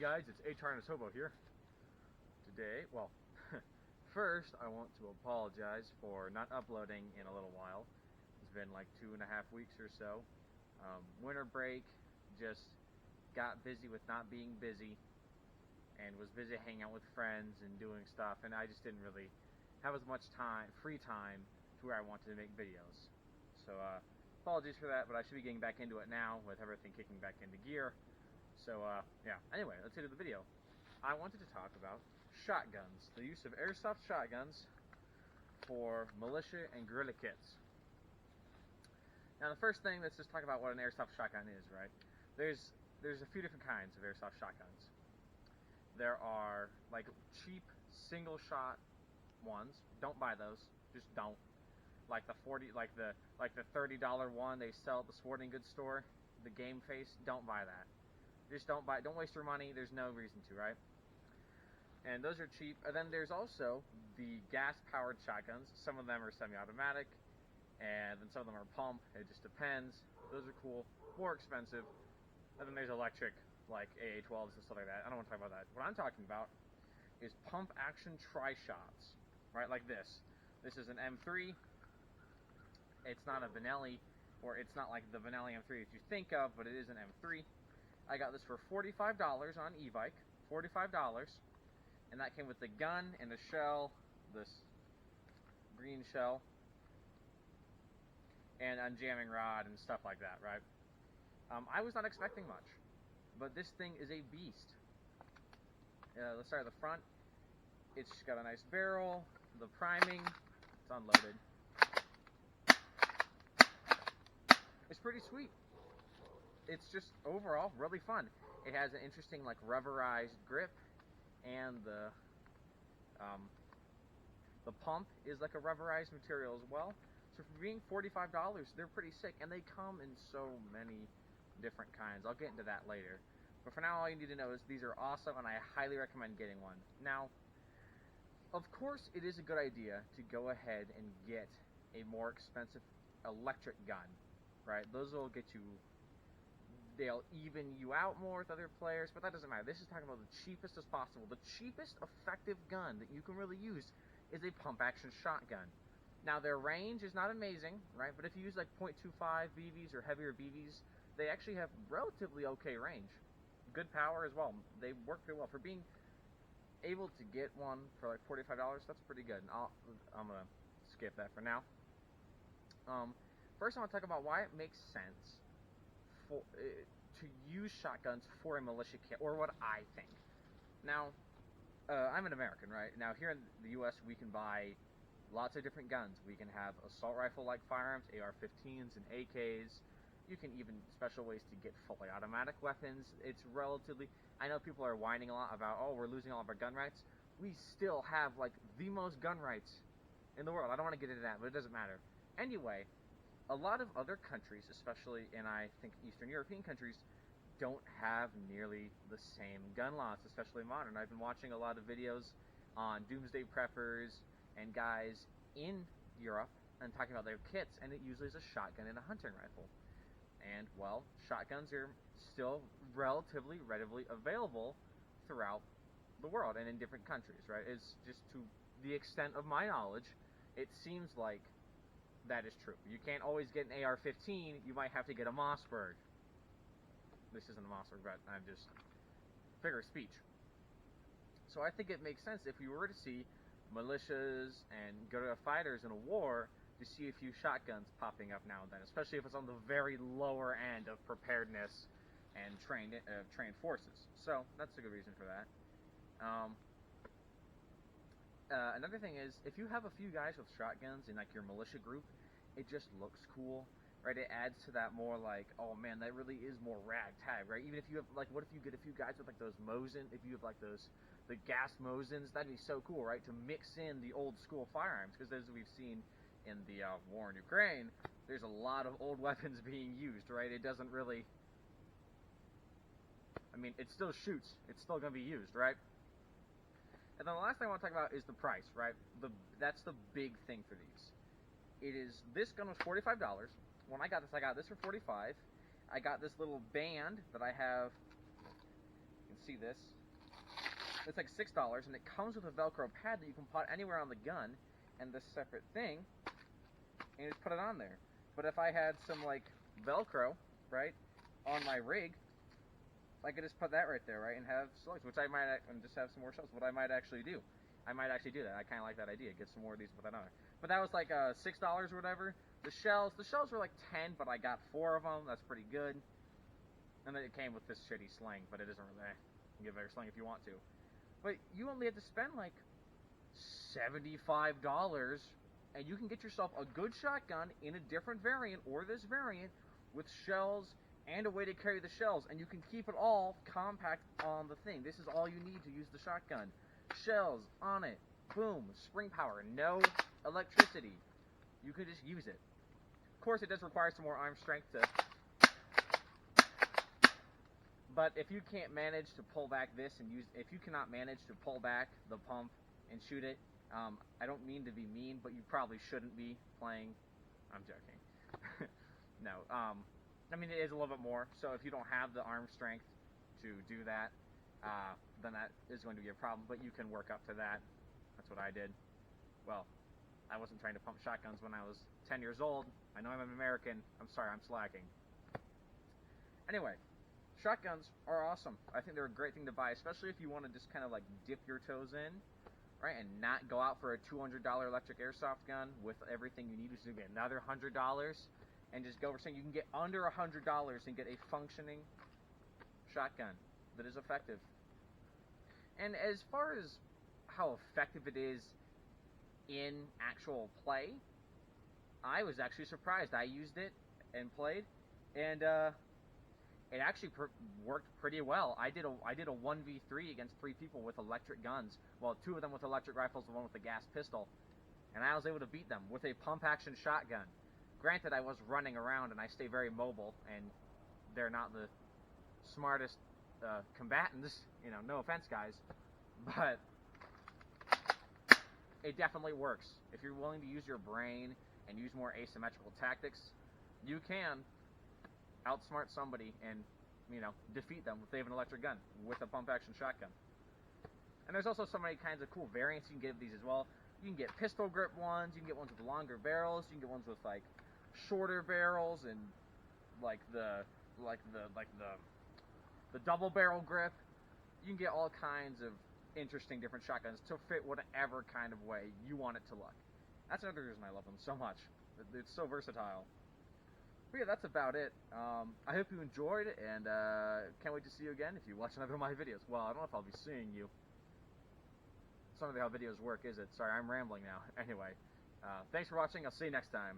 guys, it's H-harnessHobo here. Today, well, first I want to apologize for not uploading in a little while. It's been like 2.5 weeks or so. Winter break, just got busy with not being busy and was busy hanging out with friends and doing stuff, and I just didn't really have as much free time to where I wanted to make videos. So apologies for that, but I should be getting back into it now with everything kicking back into gear. So yeah, anyway, let's get to the video. I wanted to talk about shotguns, the use of airsoft shotguns for militia and guerrilla kits. Now the first thing, let's just talk about what an airsoft shotgun is, right? There's a few different kinds of airsoft shotguns. There are like cheap single shot ones. Don't buy those. Just don't. Like the $30 one they sell at the sporting goods store, the game face. Don't buy that. Just don't buy. Don't waste your money. There's no reason to, right? And those are cheap. And then there's also the gas-powered shotguns. Some of them are semi-automatic, and then some of them are pump. It just depends. Those are cool. More expensive. And then there's electric, like AA-12s and stuff like that. I don't want to talk about that. What I'm talking about is pump-action tri-shots, right? Like this. This is an M3. It's not a Benelli, or it's not like the Benelli M3 that you think of, but it is an M3. I got this for $45 on e-bike. $45. And that came with the gun and the shell, this green shell, and unjamming rod and stuff like that, right? I was not expecting much, but this thing is a beast. Let's start at the front. It's got a nice barrel, the priming, it's unloaded. It's pretty sweet. It's just overall really fun. It has an interesting like rubberized grip, and the pump is like a rubberized material as well. So for being $45, they're pretty sick, and they come in so many different kinds. I'll get into that later. But for now, all you need to know is these are awesome, and I highly recommend getting one. Now, of course, it is a good idea to go ahead and get a more expensive electric gun, right? Those will get you, they'll even you out more with other players, but that doesn't matter. This is talking about the cheapest as possible. The cheapest effective gun that you can really use is a pump-action shotgun. Now, their range is not amazing, right? But if you use like .25 BBs or heavier BBs, they actually have relatively okay range. Good power as well. They work pretty well. For being able to get one for like $45, that's pretty good. And I'm going to skip that for now. First, I want to talk about why it makes sense to use shotguns for a militia kit, or what I think. Now, I'm an American, right? Now, here in the U.S., we can buy lots of different guns. We can have assault rifle-like firearms, AR-15s and AKs. You can even special ways to get fully automatic weapons. It's relatively... I know people are whining a lot about, oh, we're losing all of our gun rights. We still have, like, the most gun rights in the world. I don't want to get into that, but it doesn't matter. Anyway, a lot of other countries, especially in, I think, Eastern European countries, don't have nearly the same gun laws, especially modern. I've been watching a lot of videos on doomsday preppers and guys in Europe and talking about their kits, and it usually is a shotgun and a hunting rifle. And, well, shotguns are still relatively readily available throughout the world and in different countries, right? It's just to the extent of my knowledge, it seems like that is true. You can't always get an AR-15, you might have to get a Mossberg. This isn't a Mossberg, but I'm just figure of speech. So I think it makes sense if we were to see militias and guerrilla fighters in a war to see a few shotguns popping up now and then, especially if it's on the very lower end of preparedness and trained forces. So that's a good reason for that. Another thing is, if you have a few guys with shotguns in like your militia group, it just looks cool, right? It adds to that more like, oh man, that really is more ragtag, right? Even if you have like, what if you get a few guys with like those Mosin, if you have like the gas Mosins, that'd be so cool, right? To mix in the old school firearms, because as we've seen in the war in Ukraine, there's a lot of old weapons being used, right? It doesn't really, I mean, it still shoots, it's still going to be used, right? And then the last thing I want to talk about is the price, right? That's the big thing for these. This gun was $45. When I got this for $45. I got this little band that I have, you can see this, it's like $6, and it comes with a Velcro pad that you can put anywhere on the gun, and this separate thing, and you just put it on there. But if I had some like Velcro, right, on my rig, I could just put that right there, right, and have slugs, which I might, and just have some more shells. What I might actually do. I might actually do that. I kind of like that idea. Get some more of these with that on there. But that was like $6 or whatever. The shells were like 10, but I got 4 of them. That's pretty good. And then it came with this shitty sling, but it isn't really. You can get a better sling if you want to. But you only have to spend like $75, and you can get yourself a good shotgun in a different variant, or this variant, with shells and a way to carry the shells, and you can keep it all compact on the thing. This is all you need to use the shotgun. Shells on it, boom, spring power, no electricity. You can just use it. Of course, it does require some more arm strength to... But if you can't manage to pull back this and use... If you cannot manage to pull back the pump and shoot it, I don't mean to be mean, but you probably shouldn't be playing... I'm joking. No, I mean, it is a little bit more, so if you don't have the arm strength to do that, then that is going to be a problem, but you can work up to that. That's what I did. Well, I wasn't trying to pump shotguns when I was 10 years old. I know I'm an American. I'm sorry, I'm slacking. Anyway, shotguns are awesome. I think they're a great thing to buy, especially if you want to just kind of like dip your toes in, right, and not go out for a $200 electric airsoft gun with everything you need to get another $100, and just go for saying you can get under $100 and get a functioning shotgun that is effective. And as far as how effective it is in actual play, I was actually surprised. I used it and played, and it actually worked pretty well. I did a 1v3 against 3 people with electric guns. Well, 2 of them with electric rifles, the one with the gas pistol, and I was able to beat them with a pump-action shotgun. Granted, I was running around, and I stay very mobile, and they're not the smartest combatants, you know, no offense, guys, but it definitely works. If you're willing to use your brain and use more asymmetrical tactics, you can outsmart somebody and, you know, defeat them if they have an electric gun with a pump-action shotgun. And there's also so many kinds of cool variants you can get of these as well. You can get pistol grip ones, you can get ones with longer barrels, you can get ones with like shorter barrels and like the double barrel grip. You can get all kinds of interesting different shotguns to fit whatever kind of way you want it to look. That's another reason I love them so much. It's so versatile. But yeah, that's about it. I hope you enjoyed, and can't wait to see you again if you watch another of my videos. Well, I don't know if I'll be seeing you. It's not really how videos work, is it? Sorry, I'm rambling now. Anyway, thanks for watching. I'll see you next time.